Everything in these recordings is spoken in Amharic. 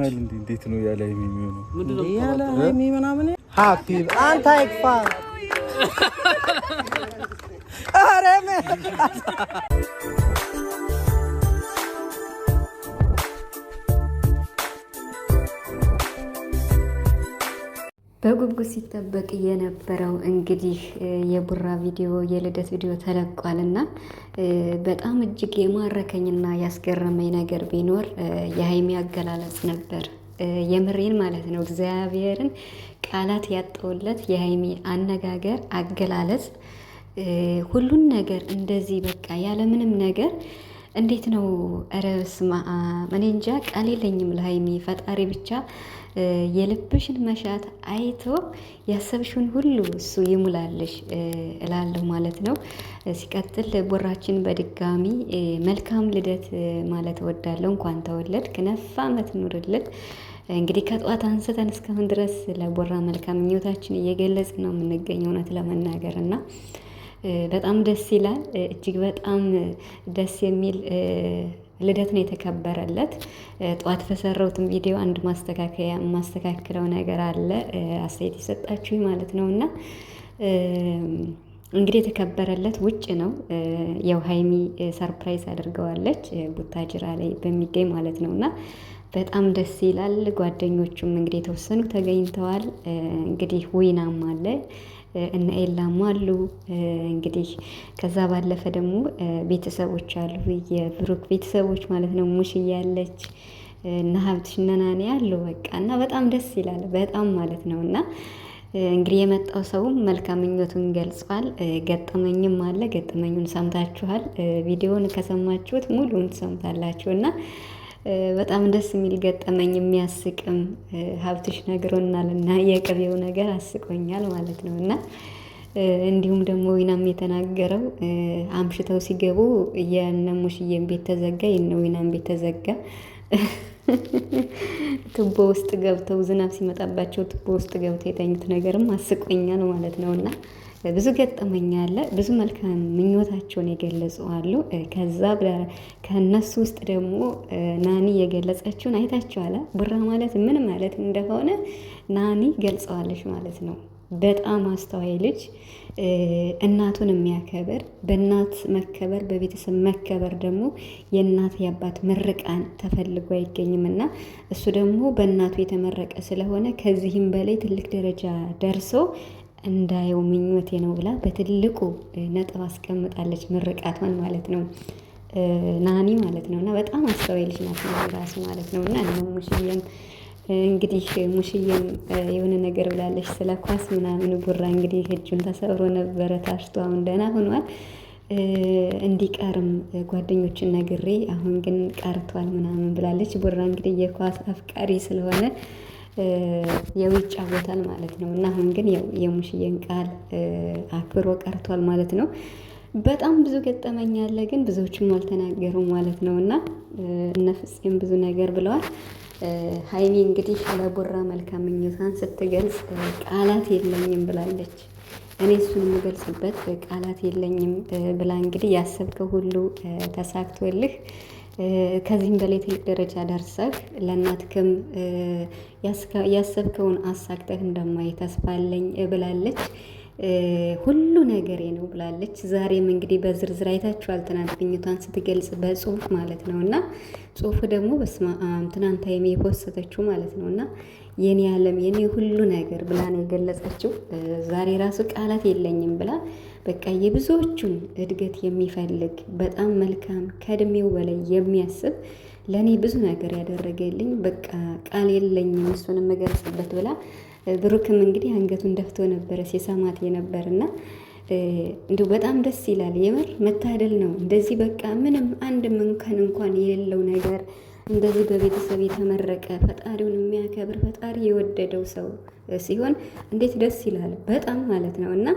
ይሆናል እንዴ? እንዴት ነው ያለ የሚሆነው? እንዴ ያለ ምናምን ሃፒ አንተ አይክፋ አረም በጉጉት ሲጠበቅ የነበረው እንግዲህ የቡራ ቪዲዮ የልደት ቪዲዮ ተለቋልና በጣም እጅግ የማረከኝና ያስገረመኝ ነገር ቢኖር የሀይሚ አገላለጽ ነበር። የምሬን ማለት ነው። እግዚአብሔርን ቃላት ያጠውለት የሀይሚ አነጋገር አገላለጽ፣ ሁሉን ነገር እንደዚህ በቃ ያለምንም ነገር እንዴት ነው? ኧረ በስመ አብ እኔ እንጃ ቃል የለኝም ለሀይሚ። ፈጣሪ ብቻ የልብሽን መሻት አይቶ ያሰብሽውን ሁሉ እሱ ይሙላልሽ እላለሁ ማለት ነው። ሲቀጥል ቦራችን በድጋሚ መልካም ልደት ማለት እወዳለሁ። እንኳን ተወለድክ፣ ነፍ ዓመት ኑርልን። እንግዲህ ከጠዋት አንስተን እስካሁን ድረስ ለቦራ መልካም ምኞታችን እየገለጽን ነው የምንገኘው እውነት ለመናገር እና በጣም ደስ ይላል። እጅግ በጣም ደስ የሚል ልደት ነው የተከበረለት። ጠዋት በሰራሁትም ቪዲዮ አንድ ማስተካከለው ነገር አለ፣ አስተያየት የሰጣችሁኝ ማለት ነው። እና እንግዲህ የተከበረለት ውጭ ነው። ያው ሀይሚ ሰርፕራይዝ አድርገዋለች ቡታጅራ ላይ በሚገኝ ማለት ነው። እና በጣም ደስ ይላል። ጓደኞቹም እንግዲህ የተወሰኑ ተገኝተዋል። እንግዲህ ዊናም አለ እና ኤላም አሉ። እንግዲህ ከዛ ባለፈ ደግሞ ቤተሰቦች አሉ፣ የብሩክ ቤተሰቦች ማለት ነው። ሙሽዬ ያለች እና ሀብትሽ እና ናኒ አሉ። በቃ እና በጣም ደስ ይላል በጣም ማለት ነው። እና እንግዲህ የመጣው ሰውም መልካም ምኞቱን ገልጿል። ገጠመኝም አለ። ገጠመኙን ሰምታችኋል። ቪዲዮውን ከሰማችሁት ሙሉውን ትሰምታላችሁ እና በጣም ደስ የሚል ገጠመኝ የሚያስቅም ሀብትሽ ነግሮናል እና የቅቤው ነገር አስቆኛል ማለት ነው። እና እንዲሁም ደግሞ ዊናም የተናገረው አምሽተው ሲገቡ የእነ ሙሽዬን ቤት ተዘጋ፣ የእነ ዊናም ቤት ተዘጋ። ቱቦ ውስጥ ገብተው ዝናብ ሲመጣባቸው ቱቦ ውስጥ ገብተው የተኙት ነገርም አስቆኛል ማለት ነው። እና ብዙ ገጠመኛ አለ። ብዙ መልካም ምኞታቸውን የገለጹ አሉ። ከዛ ከነሱ ውስጥ ደግሞ ናኒ የገለጸችውን አይታችኋል። ቡራ ማለት ምን ማለት እንደሆነ ናኒ ገልጸዋለች ማለት ነው። በጣም አስተዋይ ልጅ፣ እናቱን የሚያከብር፣ በእናት መከበር በቤተሰብ መከበር ደግሞ የእናት የአባት ምርቃን ተፈልጎ አይገኝም እና እሱ ደግሞ በእናቱ የተመረቀ ስለሆነ ከዚህም በላይ ትልቅ ደረጃ ደርሶ እንዳየው ምኞቴ ነው ብላ በትልቁ ነጥብ አስቀምጣለች። ምርቃቷን ማለት ነው ናኒ ማለት ነው። እና በጣም አስተዋይ ልጅ ናት ራሱ ማለት ነው። እና ሙሽዬም እንግዲህ ሙሽዬም የሆነ ነገር ብላለች ስለ ኳስ ምናምን። ቡራ እንግዲህ እጁን ተሰብሮ ነበረ፣ ታሽቶ አሁን ደህና ሆኗል። እንዲቀርም ጓደኞችን ነግሬ አሁን ግን ቀርቷል ምናምን ብላለች። ቡራ እንግዲህ የኳስ አፍቃሪ ስለሆነ የውጭ ቦታል ማለት ነው። እና አሁን ግን የሙሽዬን ቃል አክብሮ ቀርቷል ማለት ነው። በጣም ብዙ ገጠመኝ አለ፣ ግን ብዙዎቹም አልተናገሩም ማለት ነው። እና እነ ፍፄም ብዙ ነገር ብለዋል። ሀይሚ እንግዲህ ለቡራ መልካም ምኞቷን ስትገልጽ ቃላት የለኝም ብላለች። እኔ እሱን የምገልጽበት ቃላት የለኝም ብላ እንግዲህ ያሰብከው ሁሉ ተሳክቶልህ ከዚህም በላይ ትልቅ ደረጃ ደርሰህ ለእናትክም ያሰብከውን አሳክተህ እንደማይ ተስፋ አለኝ ብላለች። ሁሉ ነገሬ ነው ብላለች። ዛሬም እንግዲህ በዝርዝር አይታችኋል፣ ትናንት ምኞቷን ስትገልጽ በጽሁፍ ማለት ነው። እና ጽሁፉ ደግሞ በስመ አብ ትናንት ሀይሚ የፖስተችው ማለት ነው። እና የኔ ዓለም የኔ ሁሉ ነገር ብላ ነው የገለጸችው። ዛሬ ራሱ ቃላት የለኝም ብላ በቃ የብዙዎቹን እድገት የሚፈልግ በጣም መልካም ከእድሜው በላይ የሚያስብ ለእኔ ብዙ ነገር ያደረገልኝ በቃ ቃል የለኝም እሱን የምገልጽበት ብላ ብሩክም እንግዲህ አንገቱን ደፍቶ ነበረ ሲሰማት የነበርና እንዲሁ በጣም ደስ ይላል። የምር መታደል ነው እንደዚህ በቃ ምንም አንድም እንኳን የሌለው ነገር እንደዚህ በቤተሰብ የተመረቀ ፈጣሪውን የሚያከብር ፈጣሪ የወደደው ሰው ሲሆን እንዴት ደስ ይላል በጣም ማለት ነው። እና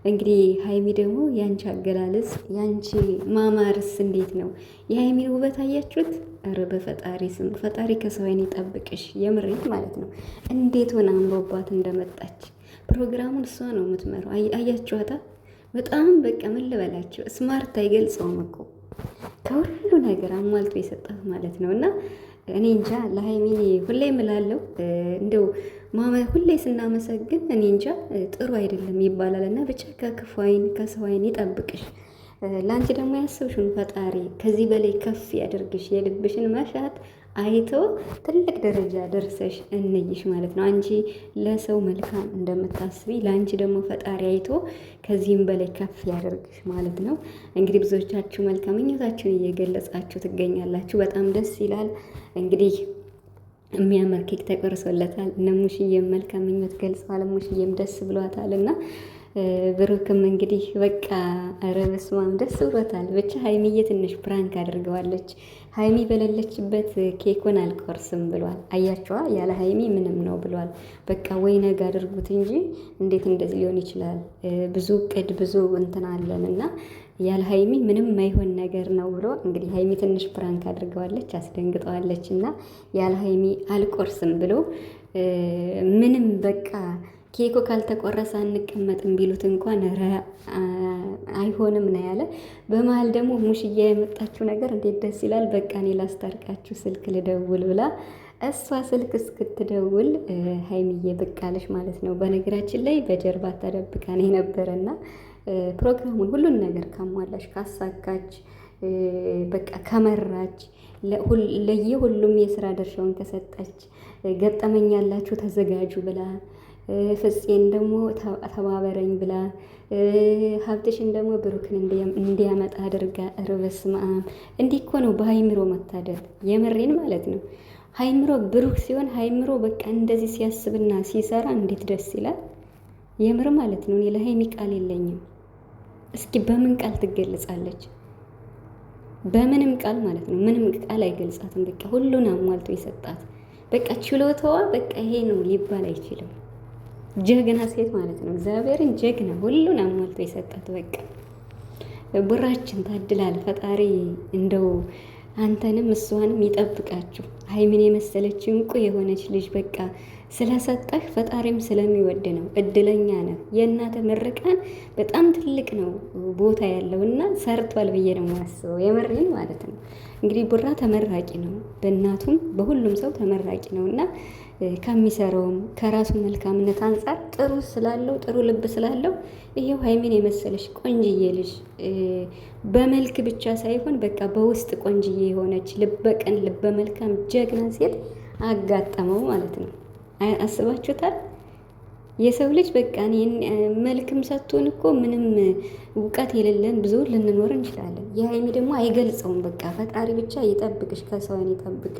እንግዲህ ሀይሚ ደግሞ ያንቺ አገላለጽ ያንቺ ማማርስ እንዴት ነው? የሀይሚን ውበት አያችሁት? ኧረ በፈጣሪ ስም ፈጣሪ ከሰው ዓይን ይጠብቅሽ። የምሬት ማለት ነው። እንዴት ሆነ አምሮባት እንደመጣች ፕሮግራሙን እሷ ነው የምትመራው። አያችኋታ? በጣም በቃ ምን ልበላችሁ፣ ስማርት አይገልጸውም እኮ ከሁሉ ነገር አሟልቶ የሰጣት ማለት ነው። እና እኔ እንጃ ለሀይሚ ሁሌ እምላለሁ እንደው ሁሌ ስናመሰግን እኔ እንጃ ጥሩ አይደለም ይባላል እና ብቻ ከክፉ አይን ከሰው አይን ይጠብቅሽ። ለአንቺ ደግሞ ያሰብሽውን ፈጣሪ ከዚህ በላይ ከፍ ያደርግሽ። የልብሽን መሻት አይቶ ትልቅ ደረጃ ደርሰሽ እንይሽ ማለት ነው። አንቺ ለሰው መልካም እንደምታስቢ ለአንቺ ደግሞ ፈጣሪ አይቶ ከዚህም በላይ ከፍ ያደርግሽ ማለት ነው። እንግዲህ ብዙዎቻችሁ መልካም ምኞታችሁን እየገለጻችሁ ትገኛላችሁ። በጣም ደስ ይላል። እንግዲህ የሚያምር ኬክ ተቆርሶለታል። እነ ሙሽዬም መልካም ምኞት ገልጸዋል። ሙሽዬም ደስ ብሏታል እና ብሩክም እንግዲህ በቃ ኧረ በስመ አብ ደስ ብሎታል። ብቻ ሀይሚዬ ትንሽ ፕራንክ አድርገዋለች። ሀይሚ በሌለችበት ኬኩን አልቆርስም ብሏል። አያቸዋ ያለ ሀይሚ ምንም ነው ብሏል። በቃ ወይ ነገ አድርጉት እንጂ እንዴት እንደዚህ ሊሆን ይችላል? ብዙ ቅድ ብዙ እንትን አለን እና ያለ ሀይሚ ምንም ማይሆን ነገር ነው ብሎ እንግዲህ ሀይሚ ትንሽ ፕራንክ አድርገዋለች፣ አስደንግጠዋለች እና ያለ ሀይሚ አልቆርስም ብሎ ምንም በቃ ኬኮ ካልተቆረሰ አንቀመጥም ቢሉት እንኳን አይሆንም ነው ያለ። በመሀል ደግሞ ሙሽዬ የመጣችው ነገር እንዴት ደስ ይላል። በቃ እኔ ላስታርቃችሁ ስልክ ልደውል ብላ እሷ ስልክ እስክትደውል ሀይሚዬ ብቅ አለች ማለት ነው። በነገራችን ላይ በጀርባ ተደብቃ ነው የነበረና ፕሮግራሙን ሁሉን ነገር ካሟላች ካሳካች በቃ ከመራች ለየሁሉም የስራ ድርሻውን ከሰጠች ገጠመኝ ያላችሁ ተዘጋጁ ብላ ፍፄን ደግሞ ተባበረኝ ብላ ሀብትሽን ደግሞ ብሩክን እንዲያመጣ አድርጋ ርበስ ማም እንዲህ እኮ ነው በሀይምሮ መታደል። የምሬን ማለት ነው። ሀይምሮ ብሩክ ሲሆን ሀይምሮ በቃ እንደዚህ ሲያስብና ሲሰራ እንዴት ደስ ይላል። የምር ማለት ነው። እኔ ለሀይሚ ቃል የለኝም። እስኪ በምን ቃል ትገለጻለች? በምንም ቃል ማለት ነው። ምንም ቃል አይገልጻትም። በቃ ሁሉን አሟልቶ የሰጣት በቃ ችሎታዋ በቃ ይሄ ነው ሊባል አይችልም። ጀግና ሴት ማለት ነው። እግዚአብሔርን ጀግና ሁሉን አሟልቶ የሰጣት በቃ ቡራችን ታድላል። ፈጣሪ እንደው አንተንም እሷንም ይጠብቃችሁ። ሀይሚን የመሰለች እንቁ የሆነች ልጅ በቃ ስለሰጠህ ፈጣሪም ስለሚወድ ነው። እድለኛ ነህ። የእናተ ምርቃን በጣም ትልቅ ነው ቦታ ያለው እና ሰርቷል ብዬ ነው የማስበው። የምሬን ማለት ነው። እንግዲህ ቡራ ተመራቂ ነው፣ በእናቱም በሁሉም ሰው ተመራቂ ነው እና ከሚሰራውም ከራሱ መልካምነት አንጻር ጥሩ ስላለው ጥሩ ልብ ስላለው ይሄው ሀይሚን የመሰለች ቆንጅዬ ልጅ በመልክ ብቻ ሳይሆን በቃ በውስጥ ቆንጅዬ የሆነች ልበቀን ልበ መልካም ጀግና ሴት አጋጠመው ማለት ነው። አስባችሁታል? የሰው ልጅ በቃ መልክም ሰጥቶን እኮ ምንም እውቀት የሌለን ብዙ ልንኖር እንችላለን። የሀይሚ ደግሞ አይገልጸውም። በቃ ፈጣሪ ብቻ ይጠብቅሽ፣ ከሰውን ይጠብቅ።